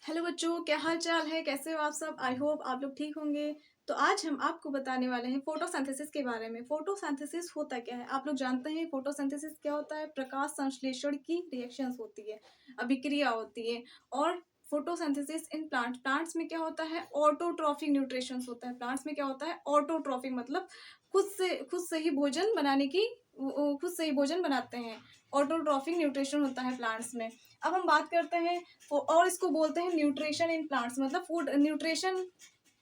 Hello बच्चों, क्या हाल चाल है? कैसे हो आप सब? आई होप आप लोग ठीक होंगे। तो आज हम आपको बताने वाले हैं फोटोसिंथेसिस के बारे में। फोटोसिंथेसिस होता क्या है? आप लोग जानते हैं फोटोसिंथेसिस क्या होता है? प्रकाश संश्लेषण की रिएक्शंस होती है, अभिक्रिया होती है। और फोटोसिंथेसिस इन प्लांट्स में क्या होता है? ऑटोट्रॉफिक न्यूट्रिशंस होता है। प्लांट्स में क्या होता है? ऑटोट्रॉफिक मतलब खुद से ही भोजन बनाने की खुद से ही भोजन बनाते हैं। ऑटोट्रॉफिक न्यूट्रिशन होता है प्लांट्स में। अब हम बात करते हैं और इसको बोलते हैं न्यूट्रिशन इन प्लांट्स, मतलब फूड न्यूट्रिशन।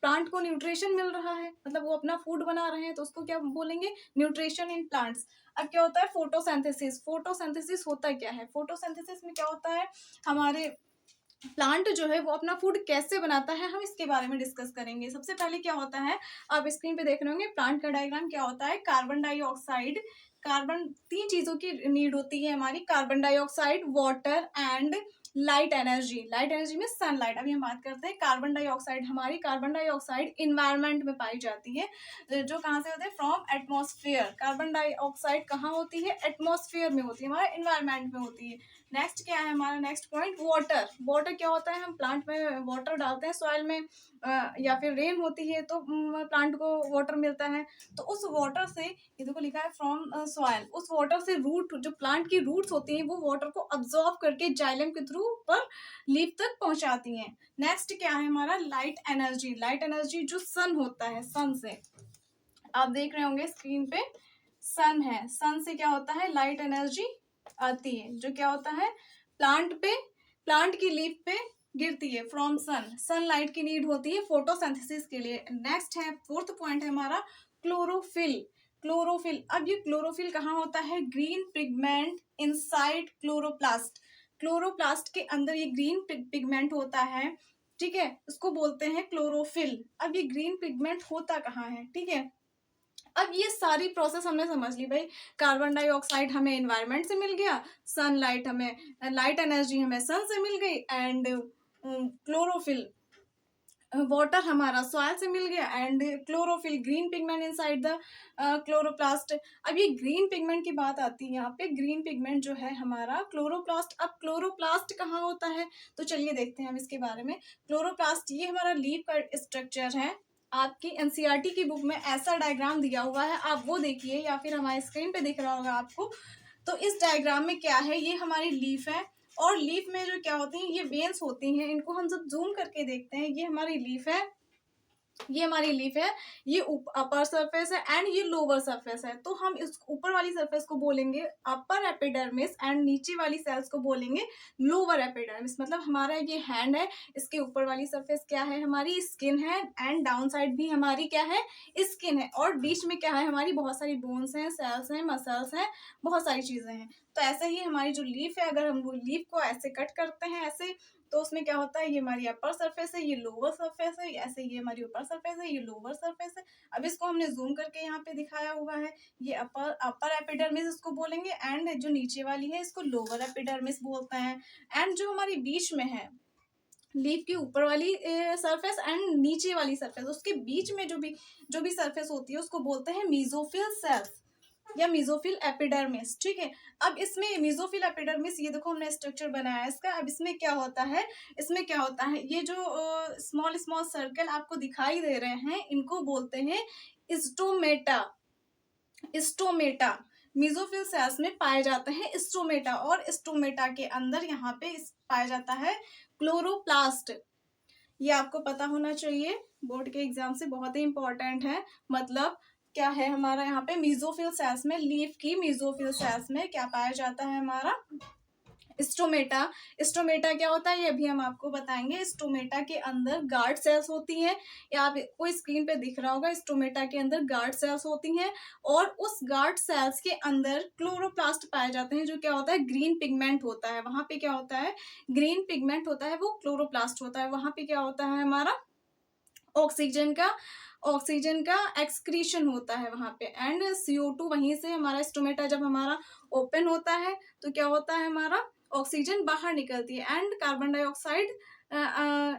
प्लांट को न्यूट्रिशन मिल रहा है, मतलब वो अपना फूड बना रहे हैं, तो उसको क्या बोलेंगे? Nutrition in plants. अब क्या होता है फोटोसिंथेसिस? फोटोसिंथेसिस होता क्या है? फोटोसिंथेसिस में क्या होता है? हमारे प्लांट जो है वो अपना फूड कैसे बनाता है, हम इसके बारे में डिस्कस करेंगे। सबसे पहले क्या होता है, आप स्क्रीन पे देख रहे होंगे प्लांट का डायग्राम। क्या होता है? कार्बन डाइऑक्साइड, कार्बन, तीन चीजों की नीड होती है हमारी। Carbon dioxide, water and light energy. Light energy में सनलाइट। अभी हम बात करते हैं कार्बन डाइऑक्साइड। हमारी कार्बन डाइऑक्साइड इन्वायरमेंट में पाई जाती है, जो कहाँ से होते हैं? From atmosphere. कार्बन डाइऑक्साइड कहाँ होती है? एटमॉस्फेयर में होती है, हमारे इन्वायरमेंट में होती है। नेक्स्ट क्या है हमारा नेक्स्ट पॉइंट? वाटर। वाटर क्या होता है? हम प्लांट में वाटर डालते हैं सॉइल में, या फिर रेन होती है तो प्लांट को वाटर मिलता है। तो उस वाटर से, ये देखो लिखा है फ्रॉम सॉइल, उस वाटर से रूट, जो प्लांट की रूट्स होती हैं वो वाटर को अब्सॉर्ब करके जाइलम के थ्रू पर लीफ तक पहुंचाती हैं। नेक्स्ट क्या है हमारा? Light energy. लाइट एनर्जी जो सन होता है, सन से आप देख रहे होंगे स्क्रीन पे, सन है। सन से क्या होता है? लाइट एनर्जी आती है, जो क्या होता है? प्लांट पे, प्लांट की लीफ पे गिरती है फ्रॉम सन। सनलाइट की नीड होती है फोटोसिंथेसिस के लिए। नेक्स्ट है, फोर्थ पॉइंट है हमारा क्लोरोफिल। क्लोरोफिल, अब ये क्लोरोफिल कहाँ होता है? Green pigment inside chloroplast. Chloroplast के अंदर ये ग्रीन पिगमेंट होता है, ठीक है, उसको बोलते हैं क्लोरोफिल। अब ये ग्रीन पिगमेंट होता कहाँ है? ठीक है, अब ये सारी प्रोसेस हमने समझ ली भाई। कार्बन डाइऑक्साइड हमें एनवायरनमेंट से मिल गया, सनलाइट हमें, लाइट एनर्जी हमें सन से मिल गई, एंड क्लोरोफिल, वाटर हमारा सॉइल से मिल गया, and chlorophyll, green pigment inside the chloroplast. अब ये ग्रीन पिगमेंट की बात आती है यहाँ पे। ग्रीन पिगमेंट जो है हमारा क्लोरोप्लास्ट। अब क्लोरोप्लास्ट कहाँ होता है? तो चलिए देखते हैं हम इसके बारे में। क्लोरोप्लास्ट ये हमारा लीफ का स्ट्रक्चर है। आपकी एनसीईआरटी की बुक में ऐसा डायग्राम दिया हुआ है, आप वो देखिए, या फिर हमारे स्क्रीन पे दिख रहा होगा आपको। तो इस डायग्राम में क्या है? ये हमारी लीफ है, और लीफ में जो क्या होती हैं, ये वेन्स होती हैं। इनको हम जब जूम करके देखते हैं, ये हमारी लीफ है, ये हमारी लीफ है, ये अपर सरफेस है एंड ये लोअर सरफेस है। तो हम इस ऊपर वाली सरफेस को बोलेंगे अपर एपिडर्मिस, एंड नीचे वाली सेल्स को बोलेंगे लोअर एपिडर्मिस। मतलब हमारा ये हैंड है, इसके ऊपर वाली सरफेस क्या है? हमारी स्किन है, एंड डाउन साइड भी हमारी क्या है? स्किन है, और बीच में क्या है? हमारी बहुत सारी बोन्स हैं, सेल्स हैं, मसल्स हैं, बहुत सारी चीजें हैं। तो ऐसे ही हमारी जो लीफ है, अगर हम वो लीफ को ऐसे कट करते हैं ऐसे, तो उसमें क्या होता है? ये हमारी अपर सरफेस है, ये लोअर सरफेस है, ऐसे ये हमारी ऊपर सरफेस है, ये लोअर सरफेस है। अब इसको हमने जूम करके यहाँ पे दिखाया हुआ है। ये अपर एपिडर्मिस इसको बोलेंगे, एंड जो नीचे वाली है इसको लोअर एपिडर्मिस बोलते हैं। एंड जो हमारी बीच में है, लीफ की ऊपर वाली सरफेस एंड नीचे वाली सरफेस, उसके बीच में जो भी सरफेस होती है उसको बोलते हैं मीजोफिल सेल्स या मीजोफिल एपिडर्मिस। ठीक है, अब इसमें मीजोफिल एपिडर्मिस, ये देखो हमने स्ट्रक्चर बनाया है इसका। अब इसमें क्या होता है? इसमें क्या होता है? ये जो स्मॉल स्मॉल सर्कल आपको दिखाई दे रहे हैं, इनको बोलते हैं स्टोमेटा। स्टोमेटा मीजोफिल सेल्स में पाए जाते हैं स्टोमेटा, और स्टोमेटा के अंदर यहाँ पे पाया जाता है क्लोरोप्लास्ट। ये आपको पता होना चाहिए, बोर्ड के एग्जाम से बहुत ही इंपॉर्टेंट है। मतलब क्या है हमारा यहाँ पे? मीजोफिल सेल्स में, लीफ की मीजोफिल सेल्स में क्या पाया जाता है? हमारा स्टोमेटा। स्टोमेटा क्या होता है ये भी हम आपको बताएंगे। स्टोमेटा के अंदर गार्ड सेल्स होती हैं, या आपको स्क्रीन पे दिख रहा होगा, स्टोमेटा के अंदर गार्ड सेल्स होती हैं, और उस गार्ड सेल्स के अंदर क्लोरोप्लास्ट पाए जाते हैं, जो क्या होता है? ग्रीन पिगमेंट होता है। वहां पे क्या होता है? ग्रीन पिगमेंट होता है, वो क्लोरोप्लास्ट होता है। वहां पे क्या होता है हमारा? ऑक्सीजन का एक्सक्रीशन होता है वहां पे, एंड CO2 वहीं से हमारा स्टोमेटा जब हमारा ओपन होता है तो क्या होता है? हमारा ऑक्सीजन बाहर निकलती है, एंड कार्बन डाइऑक्साइड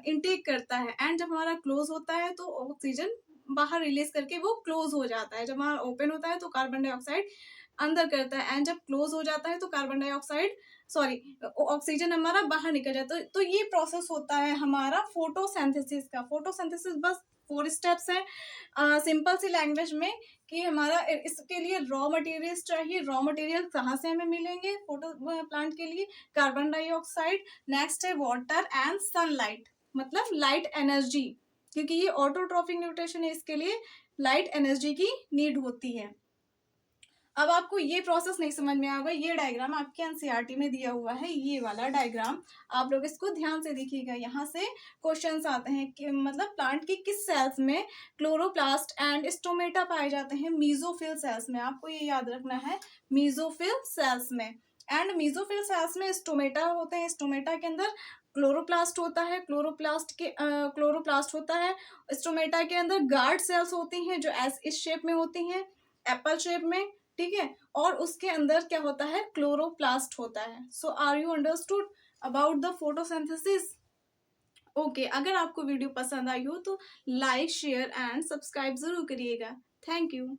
इनटेक करता है, एंड जब हमारा क्लोज होता है तो ऑक्सीजन बाहर रिलीज करके वो क्लोज हो जाता है। जब हमारा ओपन होता है तो कार्बन डाइऑक्साइड अंदर करता है, एंड जब क्लोज हो जाता है तो कार्बन डाइऑक्साइड सॉरी ऑक्सीजन हमारा बाहर निकल जाता है। तो ये प्रोसेस होता है हमारा फोटोसिंथेसिस का। फोटोसिंथेसिस बस 4 स्टेप्स हैं सिंपल सी लैंग्वेज में, कि हमारा इसके लिए रॉ मटेरियल्स चाहिए। रॉ मटेरियल कहाँ से हमें मिलेंगे फोटो प्लांट के लिए? कार्बन डाइऑक्साइड, नेक्स्ट है वाटर एंड सनलाइट, मतलब लाइट एनर्जी, क्योंकि ये ऑटोट्रॉफिक न्यूट्रिशन है, इसके लिए लाइट एनर्जी की नीड होती है। अब आपको ये प्रोसेस नहीं समझ में आएगा, ये डायग्राम आपके एनसीईआरटी में दिया हुआ है, ये वाला डायग्राम आप लोग इसको ध्यान से देखिएगा। यहाँ से क्वेश्चंस आते हैं कि मतलब प्लांट की किस सेल्स में क्लोरोप्लास्ट एंड स्टोमेटा पाए जाते हैं? मीजोफिल सेल्स में, आपको ये याद रखना है, मीजोफिल सेल्स में। एंड मीजोफिल सेल्स में स्टोमेटा होते हैं, स्टोमेटा के अंदर क्लोरोप्लास्ट होता है, क्लोरोप्लास्ट होता है। स्टोमेटा के अंदर गार्ड सेल्स होती हैं जो इस शेप में होती हैं, एप्पल शेप में, ठीक है। और उसके अंदर क्या होता है? क्लोरोप्लास्ट होता है। So are you understood about the photosynthesis? Okay, अगर आपको वीडियो पसंद आई हो तो लाइक शेयर एंड सब्सक्राइब जरूर करिएगा। Thank you.